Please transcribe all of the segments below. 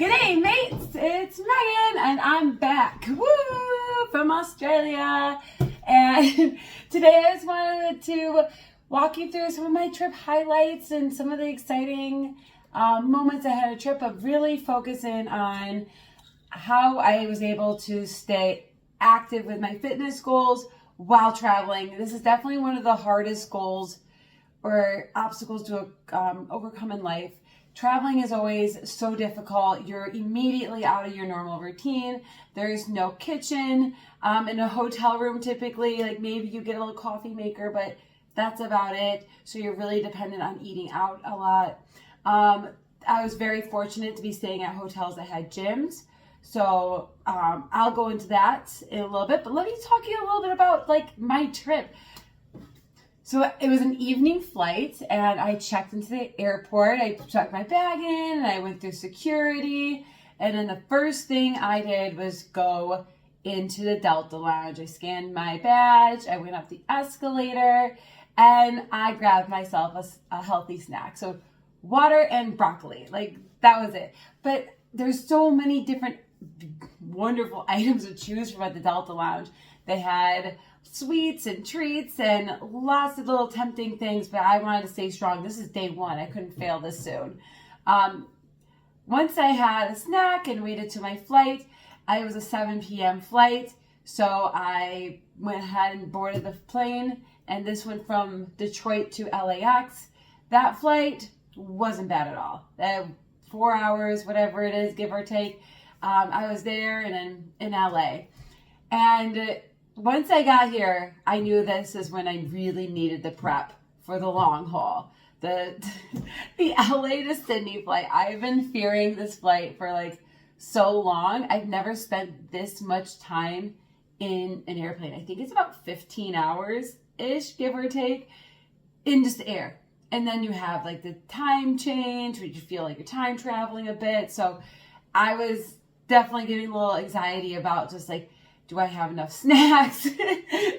G'day mates, it's Megan and I'm back from Australia, and today I just wanted to walk you through some of my trip highlights and some of the exciting moments I had a trip, of really focusing on how I was able to stay active with my fitness goals while traveling. This is definitely one of the hardest goals or obstacles to overcome in life. Traveling is always so difficult. You're immediately out of your normal routine. There's no kitchen. In a hotel room, typically, like maybe you get a little coffee maker, but that's about it. So you're really dependent on eating out a lot. I was very fortunate to be staying at hotels that had gyms. So I'll go into that in a little bit, but let me talk to you a little bit about like my trip. So it was an evening flight, and I checked into the airport. I checked my bag in, and I went through security. And then the first thing I did was go into the Delta Lounge. I scanned my badge, I went up the escalator, and I grabbed myself a healthy snack. So water and broccoli, like that was it. But there's so many different wonderful items to choose from at the Delta Lounge. They had sweets and treats and lots of little tempting things, but I wanted to stay strong. This is day one. I couldn't fail this soon. Once I had a snack and waited to my flight, it was a 7 p.m. flight, so I went ahead and boarded the plane, and this went from Detroit to LAX. That flight wasn't bad at all. 4 hours, whatever it is, give or take. I was there and in LA. And once I got here, I knew this is when I really needed the prep for the long haul. The LA to Sydney flight. I've been fearing this flight for like so long. I've never spent this much time in an airplane. I think it's about 15 hours-ish, give or take, in just the air. And then you have like the time change where you feel like you're time traveling a bit. So I was definitely getting a little anxiety about just like, do I have enough snacks?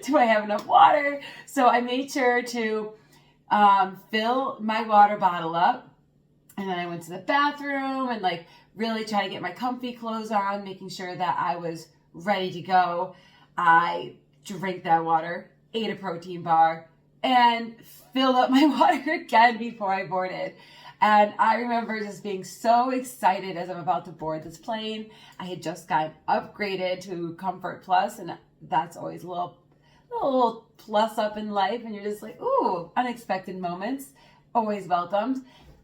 Do I have enough water? So I made sure to fill my water bottle up. And then I went to the bathroom and like really try to get my comfy clothes on, making sure that I was ready to go. I drank that water, ate a protein bar, and filled up my water again before I boarded. And I remember just being so excited as I'm about to board this plane. I had just gotten upgraded to Comfort Plus, and that's always a little plus up in life. And you're just like, ooh, unexpected moments, always welcomed.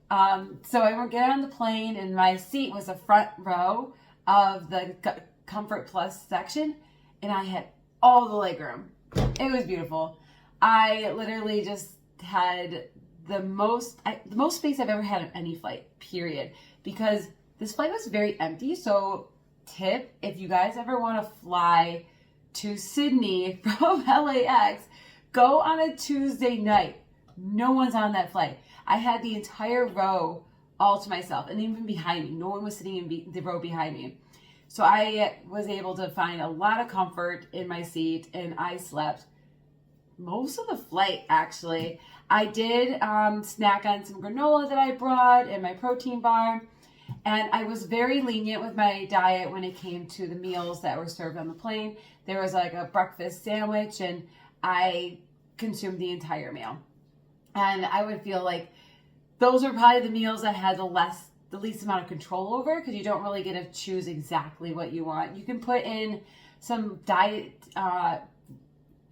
So I would get on the plane, and my seat was the front row of the Comfort Plus section, and I had all the legroom. It was beautiful. I literally just had the most space I've ever had on any flight, period. Because this flight was very empty. So tip, if you guys ever want to fly to Sydney from LAX, go on a Tuesday night. No one's on that flight. I had the entire row all to myself, and even behind me. No one was sitting in the row behind me. So I was able to find a lot of comfort in my seat, and I slept most of the flight, actually. I did snack on some granola that I brought and my protein bar. And I was very lenient with my diet when it came to the meals that were served on the plane. There was like a breakfast sandwich, and I consumed the entire meal. And I would feel like those are probably the meals I had the least amount of control over, because you don't really get to choose exactly what you want. You can put in some diet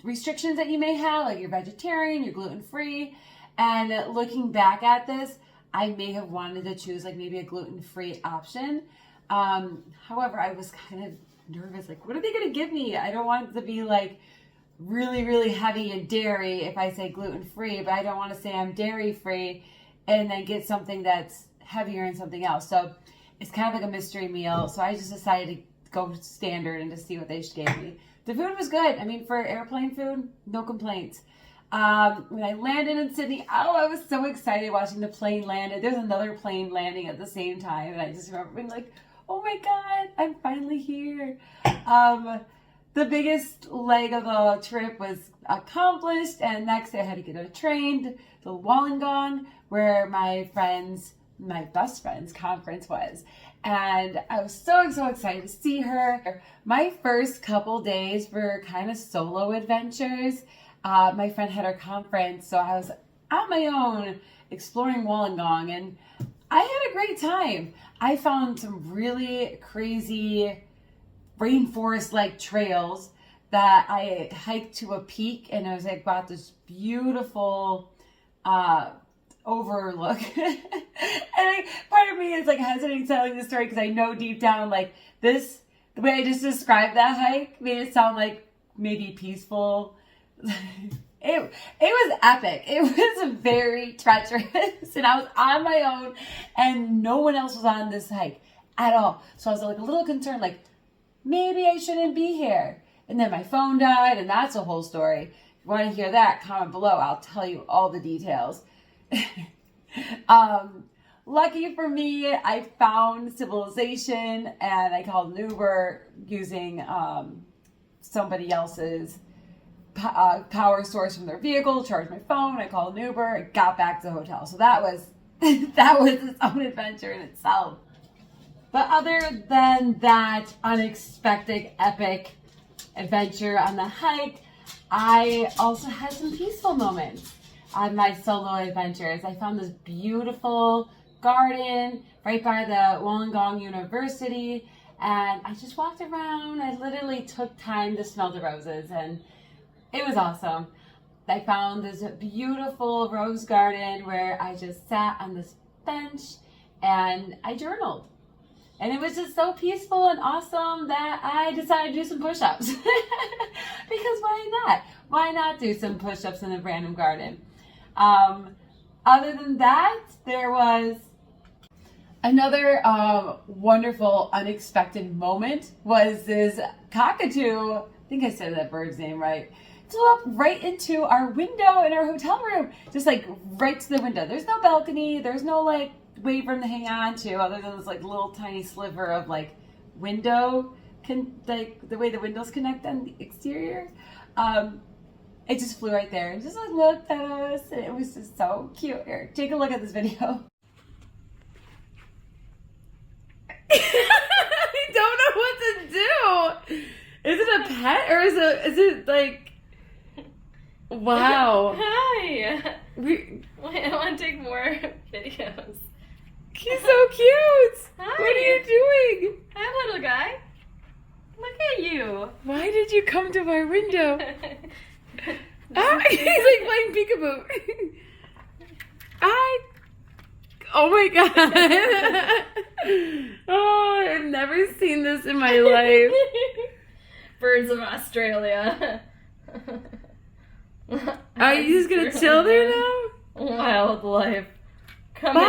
restrictions that you may have, like you're vegetarian, you're gluten-free. And looking back at this, I may have wanted to choose like maybe a gluten-free option. However, I was kind of nervous, like what are they going to give me? I don't want it to be like really, really heavy in dairy if I say gluten-free, but I don't want to say I'm dairy-free and then get something that's heavier in something else. So it's kind of like a mystery meal. So I just decided to go standard and just see what they gave me. The food was good. I mean, for airplane food, no complaints. When I landed in Sydney, I was so excited watching the plane land. There's another plane landing at the same time, and I just remember being like, oh my God, I'm finally here. The biggest leg of the trip was accomplished, and next I had to get a train to Wollongong, where my best friend's conference was. and I was so excited to see her. My first couple days were kind of solo adventures. My friend had her conference, so I was on my own exploring Wollongong, and I had a great time. I found some really crazy rainforest-like trails that I hiked to a peak, and it was like got this beautiful overlook. And part of me is like hesitating telling the story because I know deep down like this, the way I just described that hike made it sound like maybe peaceful. It was epic. It was very treacherous, and I was on my own, and no one else was on this hike at all. So I was like a little concerned, like maybe I shouldn't be here. And then my phone died, and that's a whole story. If you want to hear that, comment below. I'll tell you all the details. Lucky for me, I found civilization, and I called an Uber using somebody else's power source from their vehicle, charged my phone, I called an Uber, I got back to the hotel. So that was that was its own adventure in itself. But other than that unexpected epic adventure on the hike, I also had some peaceful moments on my solo adventures. I found this beautiful garden right by the Wollongong University, and I just walked around. I literally took time to smell the roses, and it was awesome. I found this beautiful rose garden where I just sat on this bench and I journaled. And it was just so peaceful and awesome that I decided to do some push-ups. Because why not? Why not do some push-ups in a random garden? Other than that, there was another wonderful, unexpected moment was this cockatoo. I think I said that bird's name right. Flew up right into our window in our hotel room. Just like right to the window. There's no balcony. There's no like wave room to hang on to other than this like little tiny sliver of like window, like the way the windows connect on the exterior. It just flew right there and just like looked at us, and it was just so cute. Here, take a look at this video. I don't know what to do. Is it a pet or is it like, wow. Hi. Wait, I want to take more videos. He's so cute. Hi. What are you doing? Hi, little guy. Look at you. Why did you come to my window? He's like playing peekaboo. Oh my god. Oh, I've never seen this in my life. Birds of Australia. Are you just gonna chill there now? Wild life. Come Bye.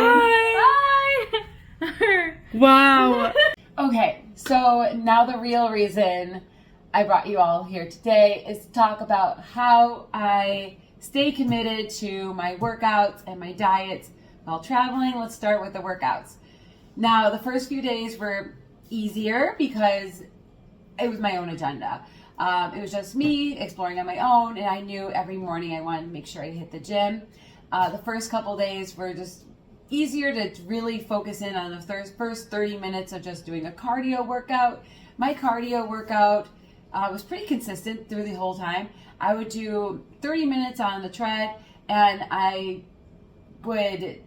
in. Bye. Wow. Okay, so now the real reason I brought you all here today is to talk about how I stay committed to my workouts and my diets while traveling. Let's start with the workouts. Now, the first few days were easier because it was my own agenda. It was just me exploring on my own, and I knew every morning I wanted to make sure I hit the gym. The first couple days were just easier to really focus in on the first 30 minutes of just doing a cardio workout. My cardio workout was pretty consistent through the whole time. I would do 30 minutes on the tread, and I would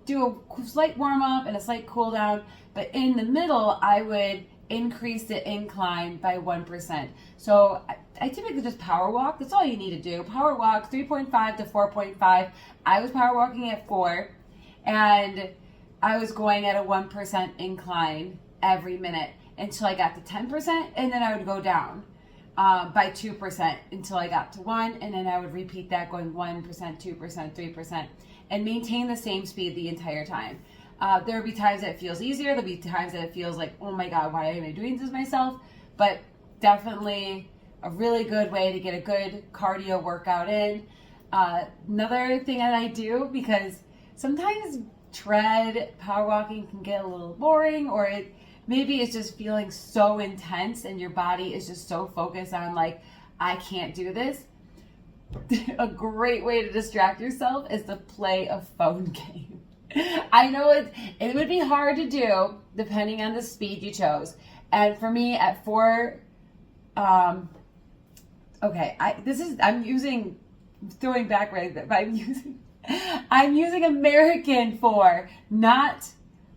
do a slight warm up and a slight cool down, but in the middle I would increase the incline by 1%. So I typically just power walk. That's all you need to do. Power walk 3.5 to 4.5. I was power walking at 4, and I was going at a 1% incline every minute until I got to 10%, and then I would go down by 2% until I got to 1, and then I would repeat that going 1%, 2%, 3%, and maintain the same speed the entire time. There will be times that it feels easier. There'll be times that it feels like, oh my God, why am I doing this myself? But definitely a really good way to get a good cardio workout in. Another thing that I do, because sometimes tread power walking can get a little boring, or maybe it's just feeling so intense and your body is just so focused on like, I can't do this. A great way to distract yourself is to play a phone game. I know it would be hard to do depending on the speed you chose. And for me at 4, okay, throwing back right there, but I'm using American 4, not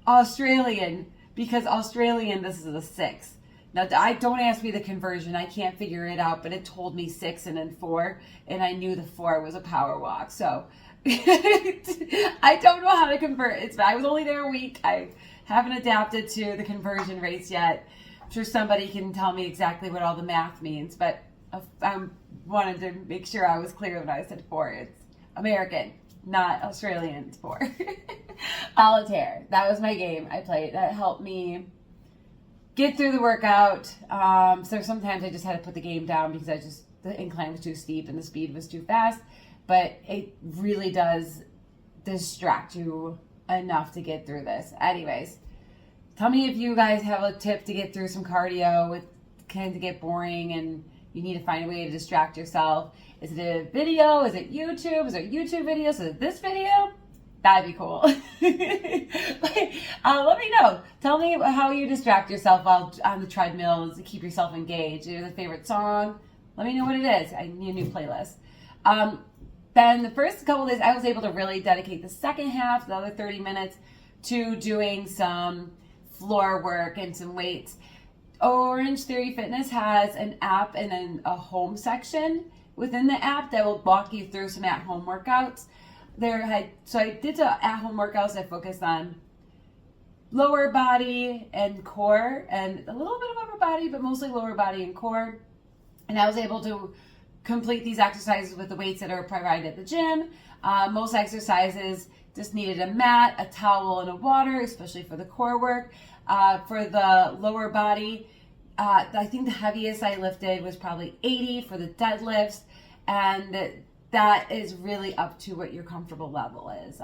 Australian, because Australian, this is a 6. Now, don't ask me the conversion. I can't figure it out, but it told me 6 and then 4, and I knew the 4 was a power walk. So I don't know how to convert. I was only there a week. I haven't adapted to the conversion rates yet. I'm sure somebody can tell me exactly what all the math means, but I wanted to make sure I was clear when I said 4. It's American, not Australian 4. Solitaire. That was my game I played. That helped me get through the workout. So sometimes I just had to put the game down because the incline was too steep and the speed was too fast. But it really does distract you enough to get through this. Anyways, tell me if you guys have a tip to get through some cardio. It tends to get boring and you need to find a way to distract yourself. Is it a video? Is it YouTube? Is it YouTube videos? Is it this video? That'd be cool. Let me know. Tell me how you distract yourself while on the treadmill to keep yourself engaged. Is it a favorite song? Let me know what it is. I need a new playlist. Then the first couple of days, I was able to really dedicate the second half, the other 30 minutes, to doing some floor work and some weights. Orange Theory Fitness has an app and then a home section within the app that will walk you through some at-home workouts. So I did the at-home workouts. I focused on lower body and core and a little bit of upper body, but mostly lower body and core. And I was able to complete these exercises with the weights that are provided at the gym. Most exercises just needed a mat, a towel, and a water, especially for the core work. For the lower body, I think the heaviest I lifted was probably 80 for the deadlifts, and that is really up to what your comfortable level is.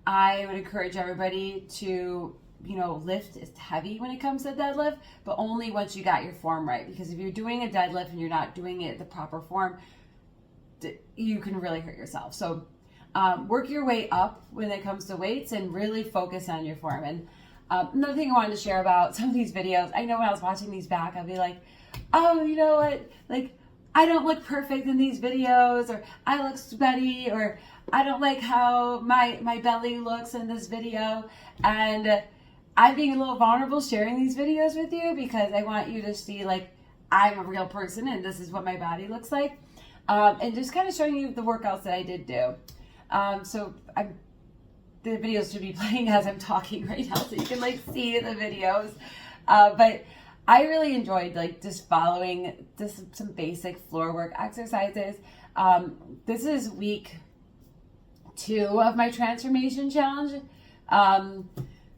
I would encourage everybody to, lift is heavy when it comes to deadlift, but only once you got your form right. Because if you're doing a deadlift and you're not doing it the proper form, you can really hurt yourself. So work your way up when it comes to weights and really focus on your form. And another thing I wanted to share about some of these videos, I know when I was watching these back, I'd be like, oh, you know what? Like, I don't look perfect in these videos, or I look sweaty, or I don't like how my belly looks in this video. And I'm being a little vulnerable sharing these videos with you because I want you to see, like, I'm a real person and this is what my body looks like. And just kind of showing you the workouts that I did do. The videos should be playing as I'm talking right now so you can, like, see the videos. But I really enjoyed, like, just following just some basic floor work exercises. This is week 2 of my transformation challenge.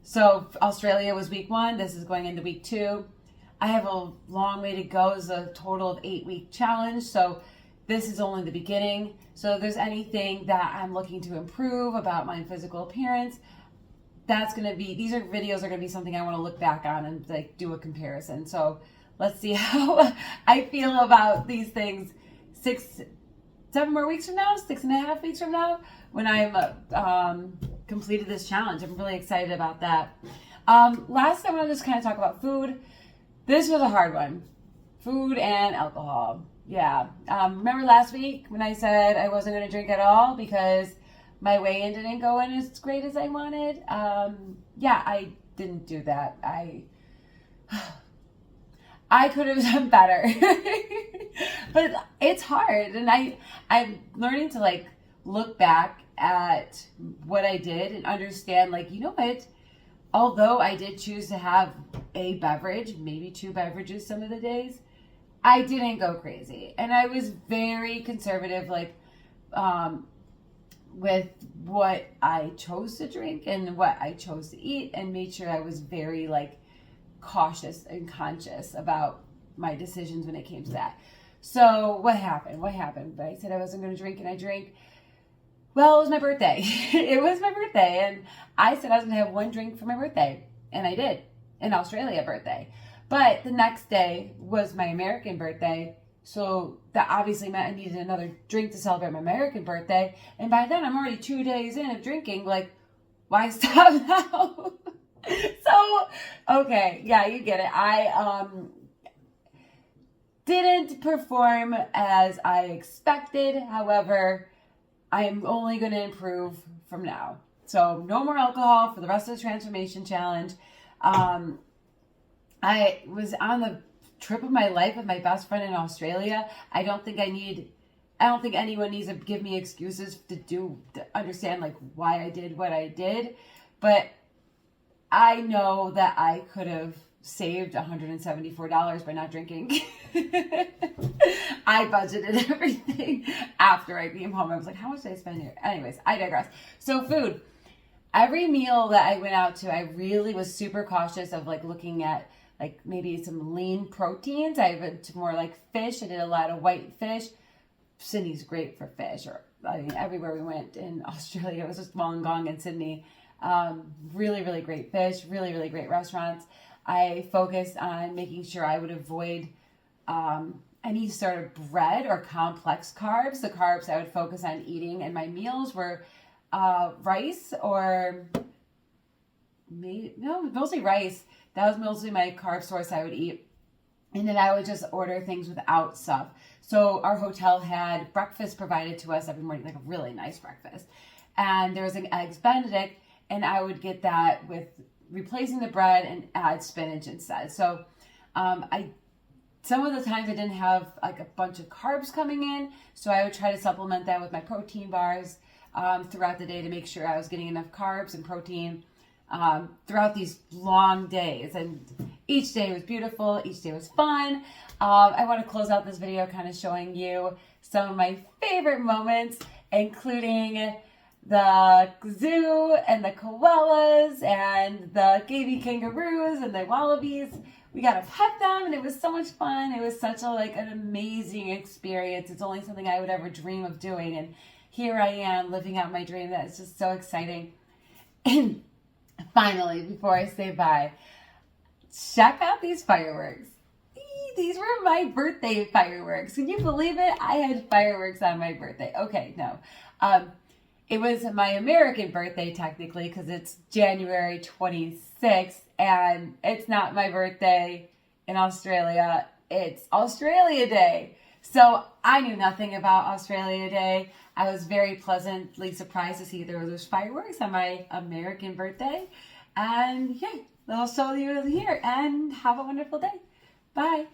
So Australia was week 1. This is going into week 2. I have a long way to go. It's a total of 8-week challenge. So this is only the beginning. So if there's anything that I'm looking to improve about my physical appearance, these videos are going to be something I want to look back on and, like, do a comparison. So let's see how I feel about these things 7 more weeks from now, 6.5 weeks from now, when I'm completed this challenge. I'm really excited about that. Last, I want to just kind of talk about food. This was a hard one. Food and alcohol. Yeah. Remember last week when I said I wasn't going to drink at all because my weigh-in didn't go in as great as I wanted? Yeah, I didn't do that. I could have done better. But it's hard. And I'm learning to, like, look back at what I did and understand, like, you know what? Although I did choose to have a beverage, maybe 2 beverages some of the days, I didn't go crazy. And I was very conservative, like, with what I chose to drink and what I chose to eat, and made sure I was very, like, cautious and conscious about my decisions when it came to that. So what happened? I said I wasn't going to drink, and I drank. Well, it was my birthday. It was my birthday, and I said I was going to have 1 drink for my birthday, and I did, an Australia birthday. But the next day was my American birthday, so that obviously meant I needed another drink to celebrate my American birthday. And by then, I'm already 2 days in of drinking. Like, why stop now? So, okay, yeah, you get it. I didn't perform as I expected. However, I'm only going to improve from now. So, no more alcohol for the rest of the transformation challenge. I was on the trip of my life with my best friend in Australia. I don't think anyone needs to give me excuses to understand like why I did what I did, but I know that I could have saved $174 by not drinking. I budgeted everything after I came home. I was like, how much did I spend here? Anyways, I digress. So food. Every meal that I went out to, I really was super cautious of like looking at like maybe some lean proteins. I went to more like fish. I did a lot of white fish. Sydney's great for fish, or I mean, everywhere we went in Australia, it was just Wollongong and Sydney. Really, really great fish, really, really great restaurants. I focused on making sure I would avoid any sort of bread or complex carbs. The carbs I would focus on eating in my meals were rice or mostly rice. That was mostly my carb source I would eat. And then I would just order things without stuff. So our hotel had breakfast provided to us every morning, like a really nice breakfast. And there was an Eggs Benedict, and I would get that with replacing the bread and add spinach instead. So some of the times I didn't have like a bunch of carbs coming in, so I would try to supplement that with my protein bars throughout the day to make sure I was getting enough carbs and protein throughout these long days. And each day was beautiful. Each day was fun. I want to close out this video kind of showing you some of my favorite moments, including the zoo and the koalas and the baby kangaroos and the wallabies. We got to pet them, and it was so much fun. It was such an amazing experience. It's only something I would ever dream of doing, and here I am living out my dream. That is just so exciting. And finally, before I say bye, check out these fireworks. These were my birthday fireworks. Can you believe it? I had fireworks on my birthday. Okay, no. It was my American birthday technically because it's January 26th, and it's not my birthday in Australia. It's Australia Day. So I knew nothing about Australia Day. I was very pleasantly surprised to see there were those fireworks on my American birthday. And yeah, I'll show you here, and have a wonderful day. Bye.